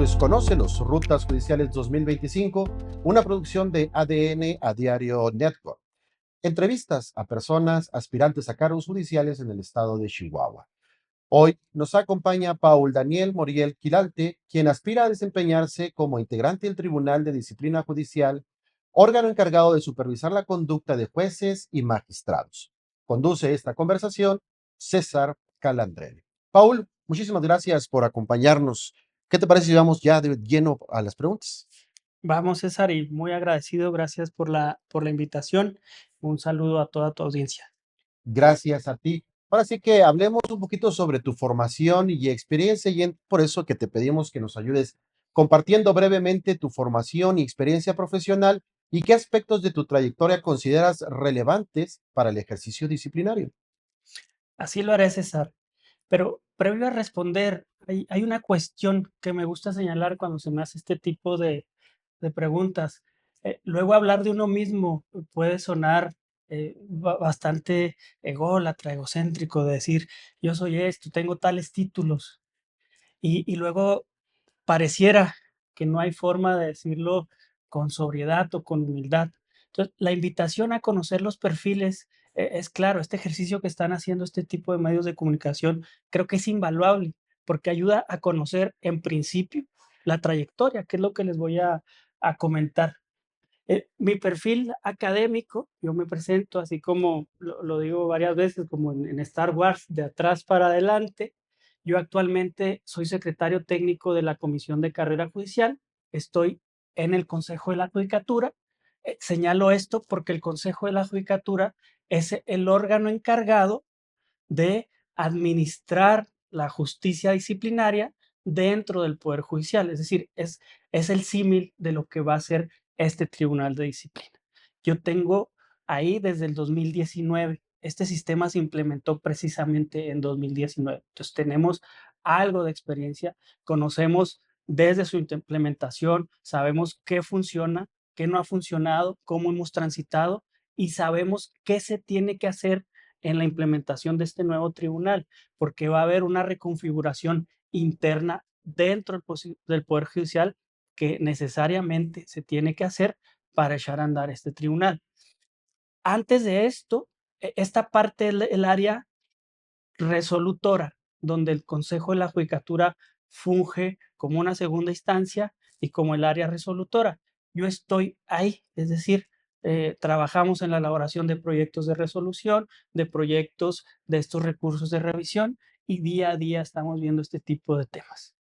es Conócelos, Rutas Judiciales 2025, una producción de ADN a Diario Network. Entrevistas a personas aspirantes a cargos judiciales en el estado de Chihuahua. Hoy nos acompaña Paul Daniel Moriel Quilalte, quien aspira a desempeñarse como integrante del Tribunal de Disciplina Judicial, órgano encargado de supervisar la conducta de jueces y magistrados. Conduce esta conversación César Calandrelli. Paul, muchísimas gracias por acompañarnos. ¿Qué te parece si vamos ya de lleno a las preguntas? Vamos, César, y muy agradecido, gracias por la invitación. Un saludo a toda tu audiencia. Gracias a ti. Ahora sí que hablemos un poquito sobre tu formación y experiencia y por eso que te pedimos que nos ayudes compartiendo brevemente tu formación y experiencia profesional y qué aspectos de tu trayectoria consideras relevantes para el ejercicio disciplinario. Así lo haré, César. Pero previo a responder, hay una cuestión que me gusta señalar cuando se me hace este tipo de preguntas. Luego hablar de uno mismo puede sonar bastante ególatra, egocéntrico, de decir, yo soy esto, tengo tales títulos. Y luego pareciera que no hay forma de decirlo con sobriedad o con humildad. Entonces, la invitación a conocer los perfiles, es claro, este ejercicio que están haciendo este tipo de medios de comunicación, creo que es invaluable, porque ayuda a conocer, en principio, la trayectoria, que es lo que les voy a comentar. Mi perfil académico, yo me presento así como lo digo varias veces, como en Star Wars, de atrás para adelante. Yo actualmente soy secretario técnico de la Comisión de Carrera Judicial, estoy en el Consejo de la Judicatura. Señalo esto porque el Consejo de la Judicatura es el órgano encargado de administrar la justicia disciplinaria dentro del Poder Judicial. Es decir, es el símil de lo que va a ser este Tribunal de Disciplina. Yo tengo ahí desde el 2019. Este sistema se implementó precisamente en 2019. Entonces tenemos algo de experiencia, conocemos desde su implementación, sabemos qué funciona, qué no ha funcionado, cómo hemos transitado y sabemos qué se tiene que hacer en la implementación de este nuevo tribunal, porque va a haber una reconfiguración interna dentro del Poder Judicial que necesariamente se tiene que hacer para echar a andar este tribunal. Antes de esto, esta parte es el área resolutora, donde el Consejo de la Judicatura funge como una segunda instancia y como el área resolutora. Yo estoy ahí, es decir, trabajamos en la elaboración de proyectos de resolución, de proyectos de estos recursos de revisión y día a día estamos viendo este tipo de temas.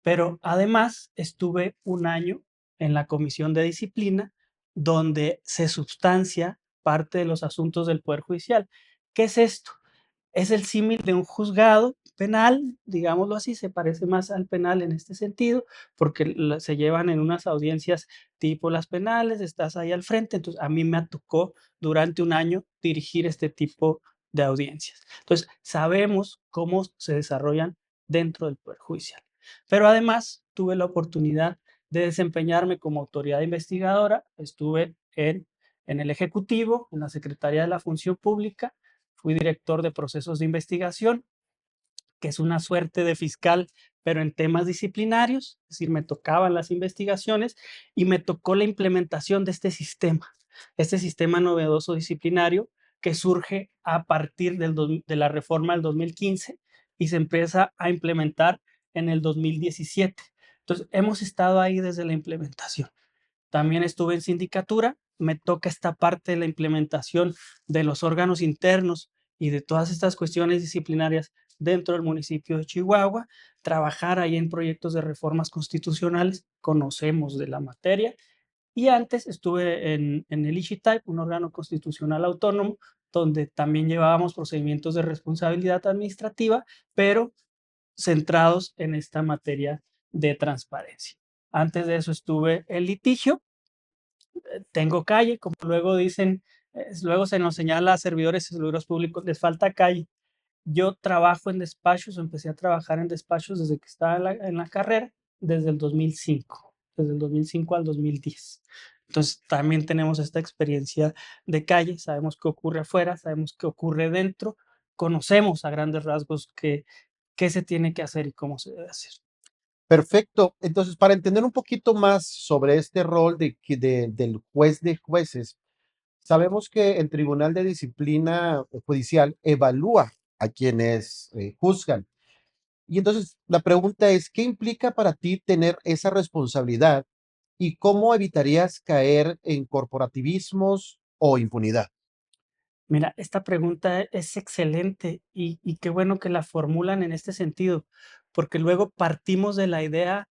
Pero además estuve un año en la Comisión de Disciplina, donde se substancia parte de los asuntos del Poder Judicial. ¿Qué es esto? Es el símil de un juzgado penal, digámoslo así, se parece más al penal en este sentido, porque se llevan en unas audiencias tipo las penales, estás ahí al frente, entonces a mí me tocó durante un año dirigir este tipo de audiencias. Entonces, sabemos cómo se desarrollan dentro del Poder Judicial. Pero además tuve la oportunidad de desempeñarme como autoridad investigadora, estuve en el Ejecutivo, en la Secretaría de la Función Pública, fui director de procesos de investigación, que es una suerte de fiscal, pero en temas disciplinarios, es decir, me tocaban las investigaciones y me tocó la implementación de este sistema novedoso disciplinario que surge a partir de la reforma del 2015 y se empieza a implementar en el 2017. Entonces, hemos estado ahí desde la implementación. También estuve en sindicatura, me toca esta parte de la implementación de los órganos internos y de todas estas cuestiones disciplinarias dentro del municipio de Chihuahua, trabajar ahí en proyectos de reformas constitucionales, conocemos de la materia, y antes estuve en el ISHITAIP, un órgano constitucional autónomo, donde también llevábamos procedimientos de responsabilidad administrativa, pero centrados en esta materia de transparencia. Antes de eso estuve en litigio, tengo calle, como luego dicen, luego se nos señala a servidores y servidores públicos, les falta calle. Yo trabajo en despachos, empecé a trabajar en despachos desde que estaba en la carrera, desde el 2005, desde el 2005 al 2010. Entonces, también tenemos esta experiencia de calle, sabemos qué ocurre afuera, sabemos qué ocurre dentro, conocemos a grandes rasgos qué se tiene que hacer y cómo se debe hacer. Perfecto. Entonces, para entender un poquito más sobre este rol del juez de jueces, sabemos que el Tribunal de Disciplina Judicial evalúa a quienes juzgan. Y entonces la pregunta es, ¿qué implica para ti tener esa responsabilidad y cómo evitarías caer en corporativismos o impunidad? Mira, esta pregunta es excelente y qué bueno que la formulan en este sentido, porque luego partimos de la idea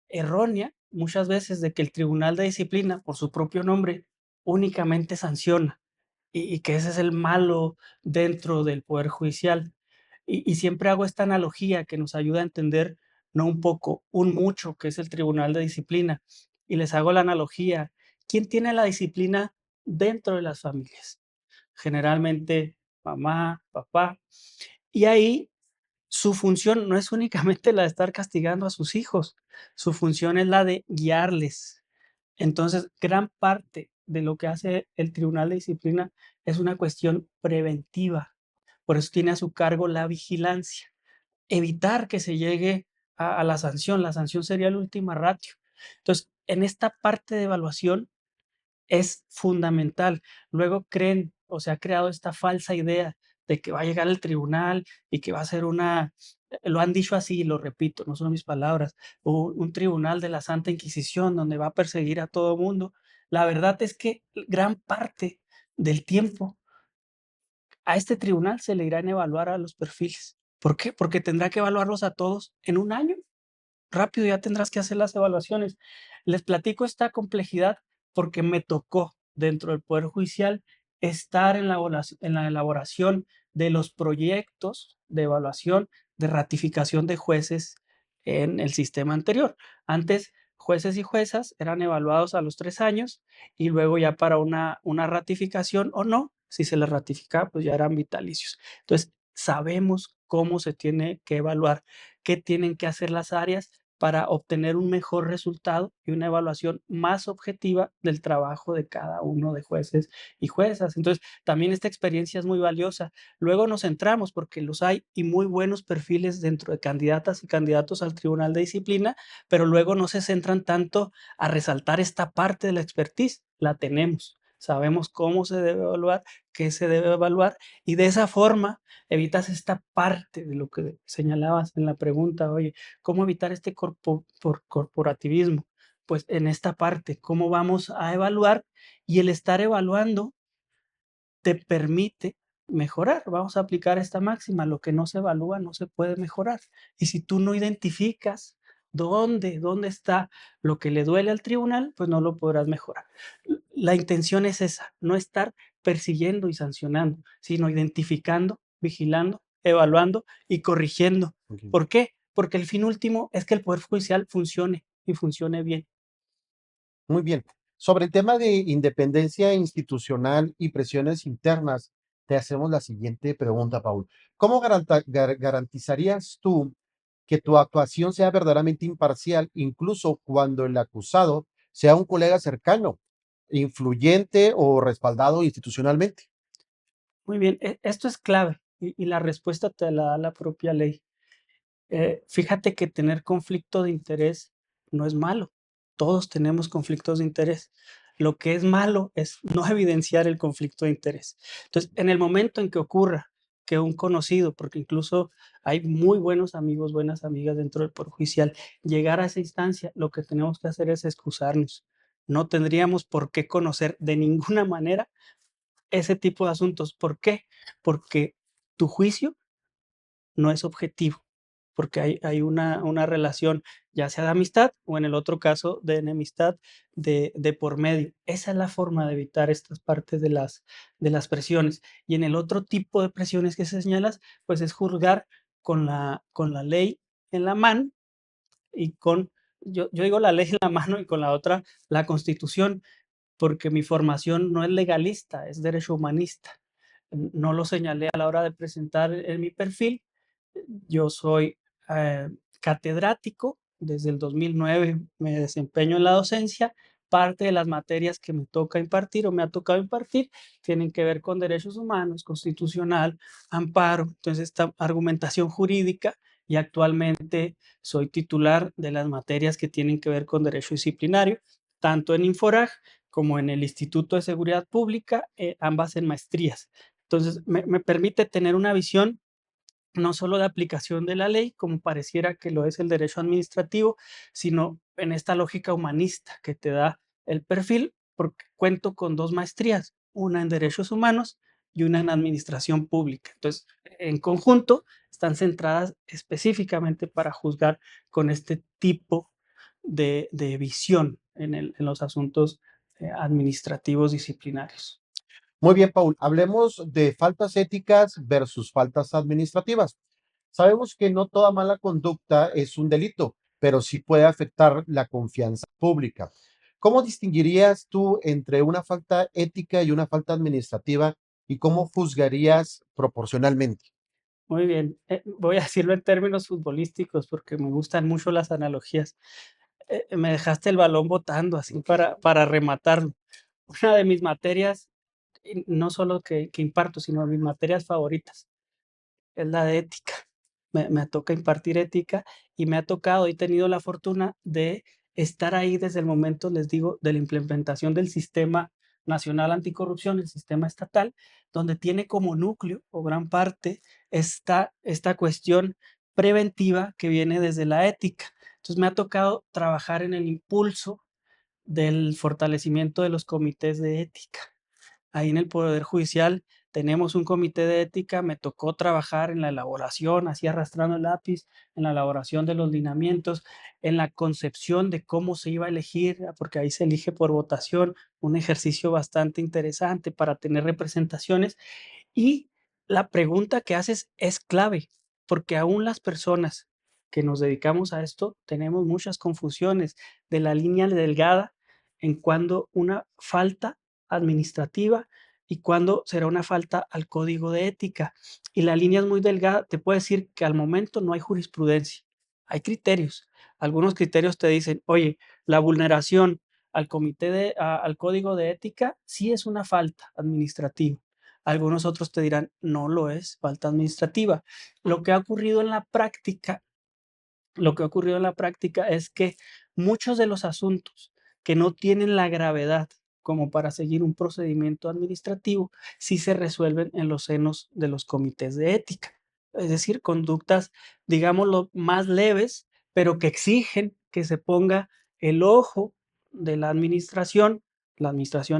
errónea, muchas veces, de que el tribunal de disciplina, por su propio nombre, únicamente sanciona y que ese es el malo dentro del poder judicial. Y siempre hago esta analogía que nos ayuda a entender, no un poco, un mucho, que es el tribunal de disciplina. Y les hago la analogía, ¿quién tiene la disciplina dentro de las familias? Generalmente mamá, papá. Y ahí su función no es únicamente la de estar castigando a sus hijos, su función es la de guiarles. Entonces, gran parte de lo que hace el tribunal de disciplina es una cuestión preventiva. Por eso tiene a su cargo la vigilancia, evitar que se llegue a la sanción. La sanción sería el última ratio. Entonces, en esta parte de evaluación es fundamental. Luego creen o se ha creado esta falsa idea de que va a llegar el tribunal y que va a ser lo han dicho así, lo repito, no son mis palabras, un tribunal de la Santa Inquisición donde va a perseguir a todo mundo. La verdad es que gran parte del tiempo a este tribunal se le irá en evaluar a los perfiles. ¿Por qué? Porque tendrá que evaluarlos a todos en un año. Rápido ya tendrás que hacer las evaluaciones. Les platico esta complejidad porque me tocó dentro del Poder Judicial estar en la elaboración de los proyectos de evaluación de ratificación de jueces en el sistema anterior. Antes, jueces y juezas eran evaluados a los 3 años y luego ya para una ratificación o no, si se les ratificaba, pues ya eran vitalicios. Entonces, sabemos cómo se tiene que evaluar, qué tienen que hacer las áreas para obtener un mejor resultado y una evaluación más objetiva del trabajo de cada uno de jueces y juezas. Entonces, también esta experiencia es muy valiosa. Luego nos centramos, porque los hay y muy buenos perfiles dentro de candidatas y candidatos al Tribunal de Disciplina, pero luego no se centran tanto a resaltar esta parte de la expertise. La tenemos. Sabemos cómo se debe evaluar, qué se debe evaluar, y de esa forma evitas esta parte de lo que señalabas en la pregunta, oye, ¿cómo evitar este corporativismo? Pues en esta parte, ¿cómo vamos a evaluar? Y el estar evaluando te permite mejorar. Vamos a aplicar esta máxima, lo que no se evalúa no se puede mejorar. Y si tú no identificas dónde está lo que le duele al tribunal, pues no lo podrás mejorar. La intención es esa, no estar persiguiendo y sancionando, sino identificando, vigilando, evaluando y corrigiendo. Ok. ¿Por qué? Porque el fin último es que el poder judicial funcione y funcione bien. Muy bien. Sobre el tema de independencia institucional y presiones internas, te hacemos la siguiente pregunta, Paul. ¿Cómo garantizarías tú que tu actuación sea verdaderamente imparcial, incluso cuando el acusado sea un colega cercano, influyente o respaldado institucionalmente? Muy bien, esto es clave y la respuesta te la da la propia ley. Fíjate que tener conflicto de interés no es malo. Todos tenemos conflictos de interés. Lo que es malo es no evidenciar el conflicto de interés. Entonces, en el momento en que ocurra que un conocido, porque incluso hay muy buenos amigos, buenas amigas dentro del Poder Judicial, llegar a esa instancia, lo que tenemos que hacer es excusarnos. No tendríamos por qué conocer de ninguna manera ese tipo de asuntos. ¿Por qué? Porque tu juicio no es objetivo, porque hay una relación, ya sea de amistad o en el otro caso de enemistad de por medio. Esa es la forma de evitar estas partes de las presiones. Y en el otro tipo de presiones que se señalas, pues es juzgar con la ley en la mano y yo digo la ley en la mano y con la otra la Constitución, porque mi formación no es legalista, es derecho humanista. No lo señalé a la hora de presentar en mi perfil. Yo soy catedrático, desde el 2009 me desempeño en la docencia. Parte de las materias que me toca impartir o me ha tocado impartir tienen que ver con derechos humanos, constitucional, amparo. Entonces, esta argumentación jurídica y actualmente soy titular de las materias que tienen que ver con derecho disciplinario, tanto en Inforag como en el Instituto de Seguridad Pública, ambas en maestrías. Entonces, me permite tener una visión no solo de aplicación de la ley, como pareciera que lo es el derecho administrativo, sino en esta lógica humanista que te da el perfil, porque cuento con 2 maestrías, una en derechos humanos y una en administración pública. Entonces, en conjunto, están centradas específicamente para juzgar con este tipo de visión en los asuntos, administrativos disciplinarios. Muy bien, Paul. Hablemos de faltas éticas versus faltas administrativas. Sabemos que no toda mala conducta es un delito, pero sí puede afectar la confianza pública. ¿Cómo distinguirías tú entre una falta ética y una falta administrativa y cómo juzgarías proporcionalmente? Muy bien, voy a decirlo en términos futbolísticos porque me gustan mucho las analogías. Me dejaste el balón botando así para rematarlo. Una de mis materias, y no solo que imparto, sino mis materias favoritas, es la de ética. Me toca impartir ética y me ha tocado, he tenido la fortuna de estar ahí desde el momento, les digo, de la implementación del Sistema Nacional Anticorrupción, el sistema estatal, donde tiene como núcleo o gran parte esta cuestión preventiva que viene desde la ética. Entonces me ha tocado trabajar en el impulso del fortalecimiento de los comités de ética. Ahí en el Poder Judicial tenemos un comité de ética, me tocó trabajar en la elaboración, así arrastrando el lápiz, en la elaboración de los lineamientos, en la concepción de cómo se iba a elegir, porque ahí se elige por votación, un ejercicio bastante interesante para tener representaciones. Y la pregunta que haces es clave, porque aún las personas que nos dedicamos a esto tenemos muchas confusiones de la línea delgada en cuando una falta administrativa y cuándo será una falta al código de ética. Y la línea es muy delgada, te puedo decir que al momento no hay jurisprudencia, hay criterios. Algunos criterios te dicen, oye, la vulneración al al código de ética sí es una falta administrativa. Algunos otros te dirán, no lo es, falta administrativa. Lo que ha ocurrido en la práctica lo que ha ocurrido en la práctica es que muchos de los asuntos que no tienen la gravedad como para seguir un procedimiento administrativo, sí se resuelven en los senos de los comités de ética. Es decir, conductas, digámoslo, más leves, pero que exigen que se ponga el ojo de la administración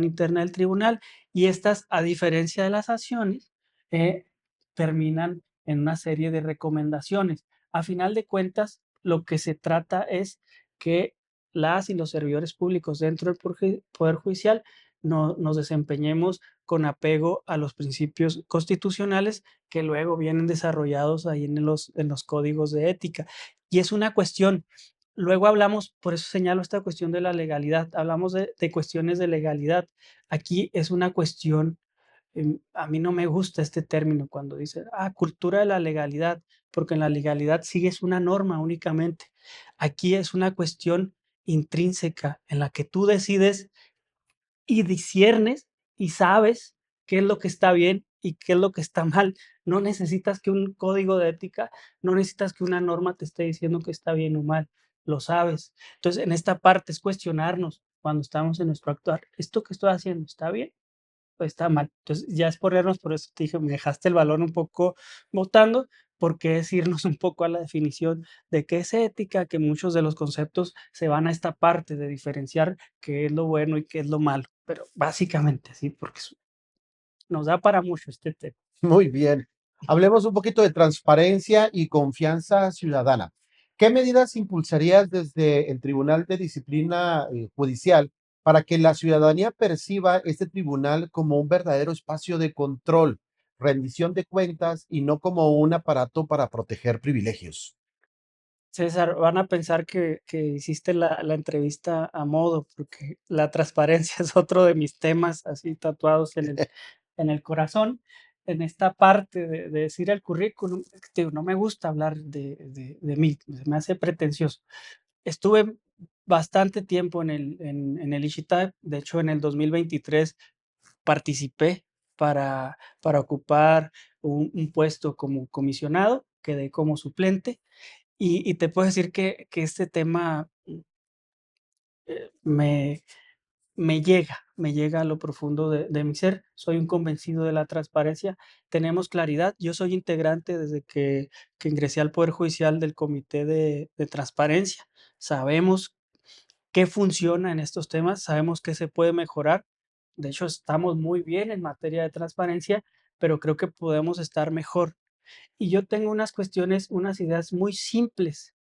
interna del tribunal, y estas, a diferencia de las acciones, eh, terminan en una serie de recomendaciones. A final de cuentas, lo que se trata es que las y los servidores públicos dentro del Poder Judicial nos desempeñemos con apego a los principios constitucionales que luego vienen desarrollados ahí en los códigos de ética. Y es una cuestión, luego hablamos, por eso señalo esta cuestión de la legalidad, hablamos de cuestiones de legalidad. Aquí es una cuestión a mí no me gusta este término cuando dice, cultura de la legalidad, porque en la legalidad sigues una norma únicamente. Aquí es una cuestión intrínseca en la que tú decides y disiernes y sabes qué es lo que está bien y qué es lo que está mal. No necesitas que un código de ética, no necesitas que una norma te esté diciendo que está bien o mal, lo sabes. Entonces, en esta parte es cuestionarnos cuando estamos en nuestro actuar, ¿esto que estoy haciendo está bien? Pues está mal. Entonces, ya es ponernos, por eso te dije, me dejaste el balón un poco botando, porque es irnos un poco a la definición de qué es ética, que muchos de los conceptos se van a esta parte de diferenciar qué es lo bueno y qué es lo malo, pero básicamente sí, porque nos da para mucho este tema. Muy bien. Hablemos un poquito de transparencia y confianza ciudadana. ¿Qué medidas impulsarías desde el Tribunal de Disciplina Judicial para que la ciudadanía perciba este tribunal como un verdadero espacio de control, rendición de cuentas y no como un aparato para proteger privilegios? César, van a pensar que hiciste la entrevista a modo, porque la transparencia es otro de mis temas así tatuados en el corazón. En esta parte de decir el currículum, es que te digo, no me gusta hablar de mí, se me hace pretencioso. Estuve bastante tiempo en el Ishita, de hecho, en el 2023 participé para ocupar un puesto como comisionado. quedé como suplente y te puedo decir que este tema, me me llega a lo profundo de mi ser. Soy un convencido de la transparencia. Tenemos claridad. Yo soy integrante desde que ingresé al Poder Judicial del Comité de Transparencia. Sabemos qué funciona en estos temas, sabemos qué se puede mejorar. De hecho, estamos muy bien en materia de transparencia, pero creo que podemos estar mejor. Y yo tengo unas cuestiones, unas ideas muy simples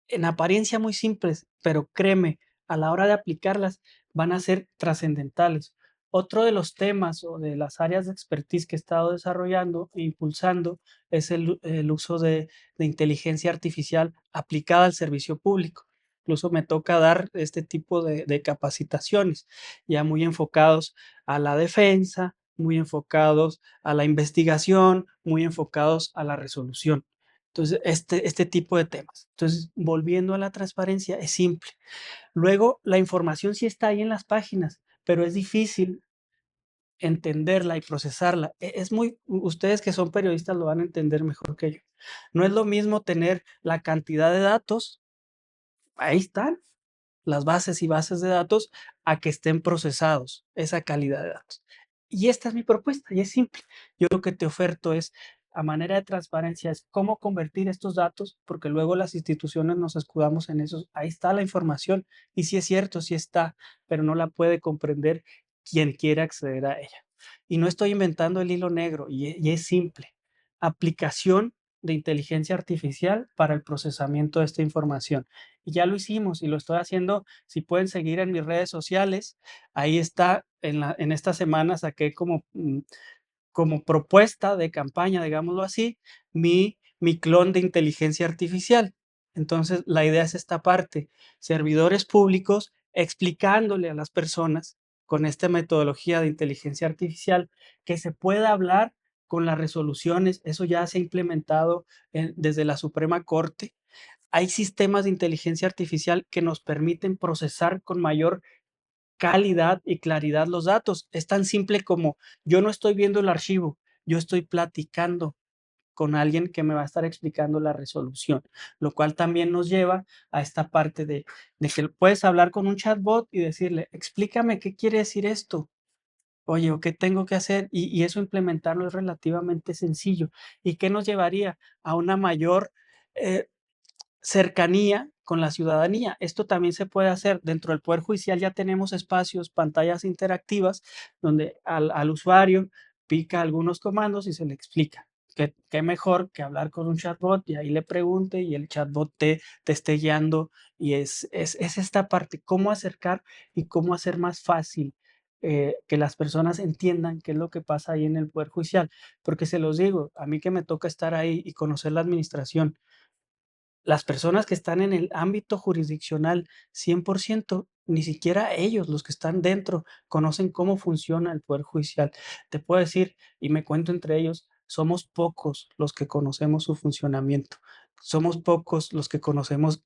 en apariencia muy simples, pero créeme, a la hora de aplicarlas van a ser trascendentales. Otro de los temas o de las áreas de expertise que he estado desarrollando e impulsando es el uso de inteligencia artificial aplicada al servicio público. Incluso me toca dar este tipo de capacitaciones, ya muy enfocados a la defensa, muy enfocados a la investigación, muy enfocados a la resolución. Entonces, este tipo de temas. Entonces, volviendo a la transparencia, es simple. Luego, la información sí está ahí en las páginas, pero es difícil entenderla y procesarla. Es muy, ustedes que son periodistas lo van a entender mejor que yo. No es lo mismo tener la cantidad de datos, ahí están, las bases y bases de datos a que estén procesados, esa calidad de datos. Y esta es mi propuesta y es simple. Yo lo que te oferto es, a manera de transparencia, es cómo convertir estos datos, porque luego las instituciones nos escudamos en eso. Ahí está la información y sí es cierto, sí está, pero no la puede comprender quien quiere acceder a ella. Y no estoy inventando el hilo negro y es simple. Aplicación de inteligencia artificial para el procesamiento de esta información. Y ya lo hicimos y lo estoy haciendo. Si pueden seguir en mis redes sociales, ahí está, en esta semana saqué como propuesta de campaña, digámoslo así, mi clon de inteligencia artificial. Entonces, la idea es esta parte, servidores públicos explicándole a las personas con esta metodología de inteligencia artificial que se pueda hablar con las resoluciones. Eso ya se ha implementado desde la Suprema Corte. Hay sistemas de inteligencia artificial que nos permiten procesar con mayor calidad y claridad los datos. Es tan simple como yo no estoy viendo el archivo, yo estoy platicando con alguien que me va a estar explicando la resolución, lo cual también nos lleva a esta parte de que puedes hablar con un chatbot y decirle, explícame qué quiere decir esto. Oye, ¿o qué tengo que hacer? Y eso implementarlo es relativamente sencillo. ¿Y qué nos llevaría a una mayor eh, cercanía con la ciudadanía? Esto también se puede hacer dentro del Poder Judicial. Ya tenemos espacios, pantallas interactivas, donde al usuario pica algunos comandos y se le explica. Qué mejor que hablar con un chatbot y ahí le pregunte y el chatbot te esté guiando. Y es esta parte, cómo acercar y cómo hacer más fácil que las personas entiendan qué es lo que pasa ahí en el Poder Judicial. Porque se los digo, a mí que me toca estar ahí y conocer la administración, las personas que están en el ámbito jurisdiccional 100%, ni siquiera ellos, los que están dentro, conocen cómo funciona el Poder Judicial. Te puedo decir, y me cuento entre ellos, somos pocos los que conocemos su funcionamiento. Somos pocos los que conocemos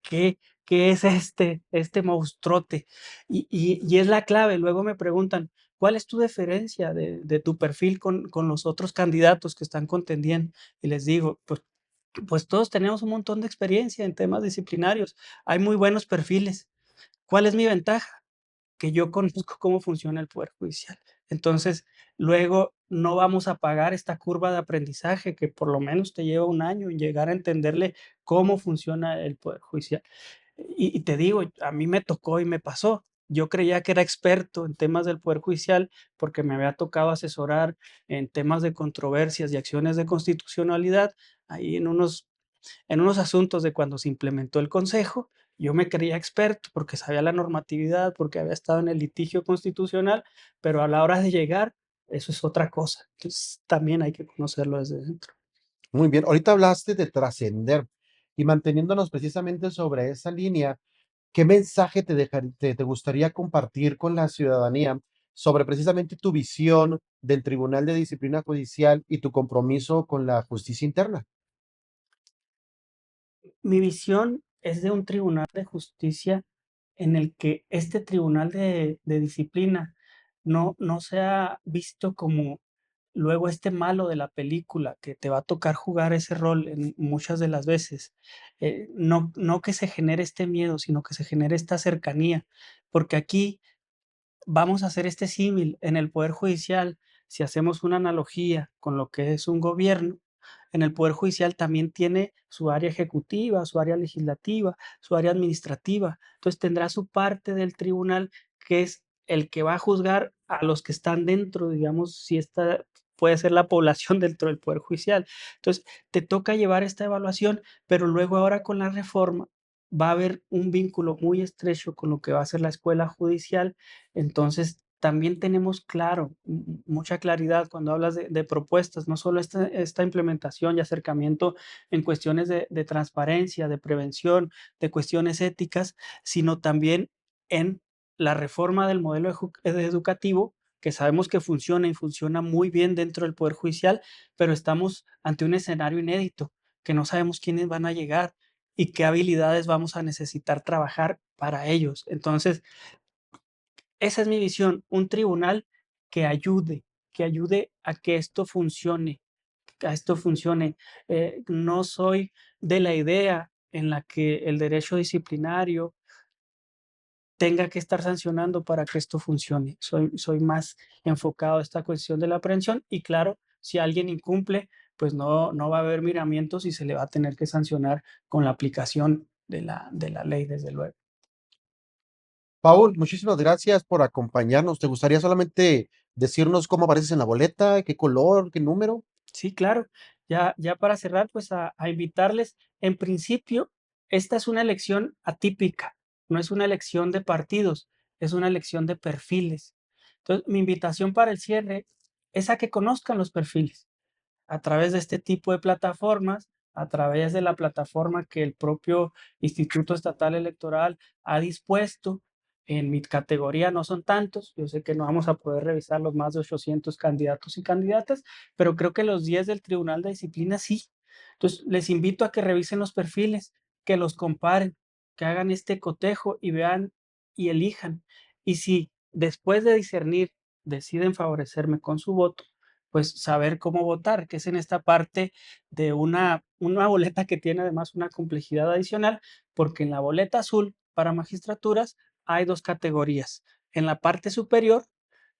qué, qué es este monstruote. Y es la clave. Luego me preguntan, ¿cuál es tu diferencia de tu perfil con los otros candidatos que están contendiendo? Y les digo, pues todos tenemos un montón de experiencia en temas disciplinarios. Hay muy buenos perfiles. ¿Cuál es mi ventaja? Que yo conozco cómo funciona el Poder Judicial. Entonces, luego no vamos a pagar esta curva de aprendizaje que por lo menos te lleva un año en llegar a entenderle cómo funciona el Poder Judicial. Y te digo, a mí me tocó y me pasó. Yo creía que era experto en temas del Poder Judicial porque me había tocado asesorar en temas de controversias y acciones de constitucionalidad ahí en unos asuntos de cuando se implementó el consejo. Yo me creía experto porque sabía la normatividad, porque había estado en el litigio constitucional, pero a la hora de llegar, eso es otra cosa. Entonces, también hay que conocerlo desde dentro. Muy bien, ahorita hablaste de trascender y manteniéndonos precisamente sobre esa línea, ¿qué mensaje te gustaría compartir con la ciudadanía sobre precisamente tu visión del Tribunal de Disciplina Judicial y tu compromiso con la justicia interna? Mi visión es de un tribunal de justicia en el que este tribunal de disciplina no sea visto como luego este malo de la película que te va a tocar jugar ese rol en muchas de las veces, no que se genere este miedo, sino que se genere esta cercanía, porque aquí vamos a hacer este símil en el poder judicial, si hacemos una analogía con lo que es un gobierno, en el poder judicial también tiene su área ejecutiva, su área legislativa, su área administrativa. Entonces tendrá su parte del tribunal que es el que va a juzgar a los que están dentro, digamos, si esta puede ser la población dentro del poder judicial. Entonces, te toca llevar esta evaluación, pero luego ahora con la reforma va a haber un vínculo muy estrecho con lo que va a ser la escuela judicial. Entonces, también tenemos claro, mucha claridad cuando hablas de propuestas, no solo esta implementación y acercamiento en cuestiones de transparencia, de prevención, de cuestiones éticas, sino también en la reforma del modelo educativo, que sabemos que funciona y funciona muy bien dentro del Poder Judicial, pero estamos ante un escenario inédito, que no sabemos quiénes van a llegar y qué habilidades vamos a necesitar trabajar para ellos. Entonces, esa es mi visión, un tribunal que ayude a que esto funcione, a esto funcione. No soy de la idea en la que el derecho disciplinario tenga que estar sancionando para que esto funcione. Soy más enfocado a esta cuestión de la aprehensión y claro, si alguien incumple, pues no va a haber miramientos y se le va a tener que sancionar con la aplicación de la ley, desde luego. Paul, muchísimas gracias por acompañarnos. ¿Te gustaría solamente decirnos cómo apareces en la boleta, qué color, qué número? Sí, claro. Ya para cerrar, pues a invitarles. En principio, esta es una elección atípica, no es una elección de partidos, es una elección de perfiles. Entonces, mi invitación para el cierre es a que conozcan los perfiles a través de este tipo de plataformas, a través de la plataforma que el propio Instituto Estatal Electoral ha dispuesto. En mi categoría no son tantos, yo sé que no vamos a poder revisar los más de 800 candidatos y candidatas, pero creo que los 10 del Tribunal de Disciplina sí. Entonces, les invito a que revisen los perfiles, que los comparen, que hagan este cotejo y vean y elijan. Y si después de discernir deciden favorecerme con su voto, pues saber cómo votar, que es en esta parte de una boleta que tiene además una complejidad adicional, porque en la boleta azul para magistraturas hay dos categorías. En la parte superior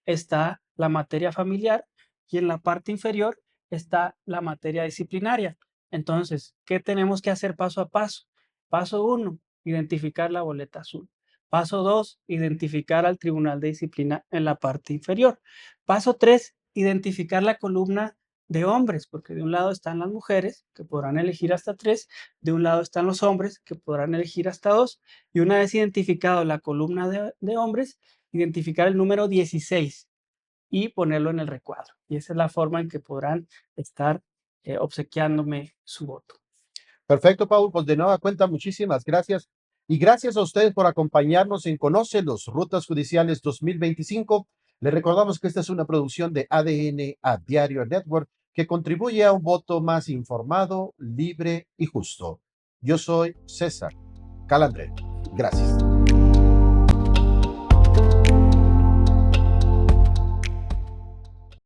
está la materia familiar y en la parte inferior está la materia disciplinaria. Entonces, ¿qué tenemos que hacer paso a paso? Paso uno, identificar la boleta azul. Paso 2, identificar al tribunal de disciplina en la parte inferior. Paso 3, identificar la columna de hombres, porque de un lado están las mujeres, que podrán elegir hasta 3, de un lado están los hombres, que podrán elegir hasta 2, y una vez identificado la columna de hombres, identificar el número 16 y ponerlo en el recuadro. Y esa es la forma en que podrán estar obsequiándome su voto. Perfecto, Paul. Pues de nueva cuenta, muchísimas gracias. Y gracias a ustedes por acompañarnos en Conoce los Rutas Judiciales 2025. Les recordamos que esta es una producción de ADN a Diario Network que contribuye a un voto más informado, libre y justo. Yo soy César Calandré. Gracias.